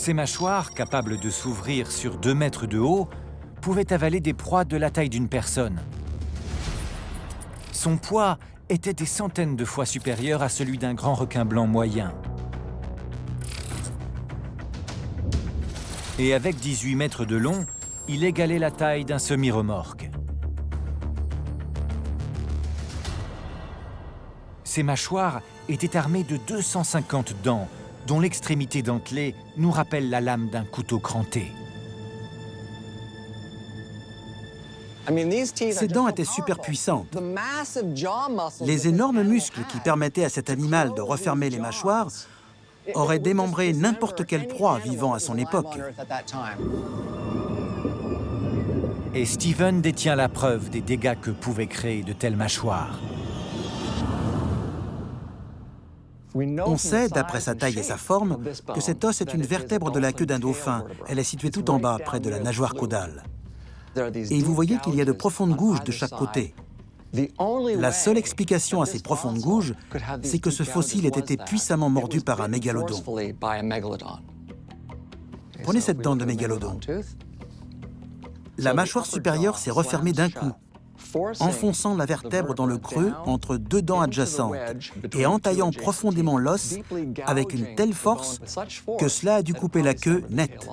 Ces mâchoires, capables de s'ouvrir sur 2 mètres de haut, pouvaient avaler des proies de la taille d'une personne. Son poids était des centaines de fois supérieur à celui d'un grand requin blanc moyen. Et avec 18 mètres de long, il égalait la taille d'un semi-remorque. Ces mâchoires étaient armées de 250 dents, dont l'extrémité dentelée nous rappelle la lame d'un couteau cranté. Ces dents étaient super puissantes. Les énormes muscles qui permettaient à cet animal de refermer les mâchoires auraient démembré n'importe quelle proie vivant à son époque. Et Steven détient la preuve des dégâts que pouvaient créer de telles mâchoires. On sait, d'après sa taille et sa forme, que cet os est une vertèbre de la queue d'un dauphin. Elle est située tout en bas, près de la nageoire caudale. Et vous voyez qu'il y a de profondes gouges de chaque côté. La seule explication à ces profondes gouges, c'est que ce fossile ait été puissamment mordu par un mégalodon. Prenez cette dent de mégalodon. La mâchoire supérieure s'est refermée d'un coup, enfonçant la vertèbre dans le creux entre 2 dents adjacentes et entaillant profondément l'os avec une telle force que cela a dû couper la queue net.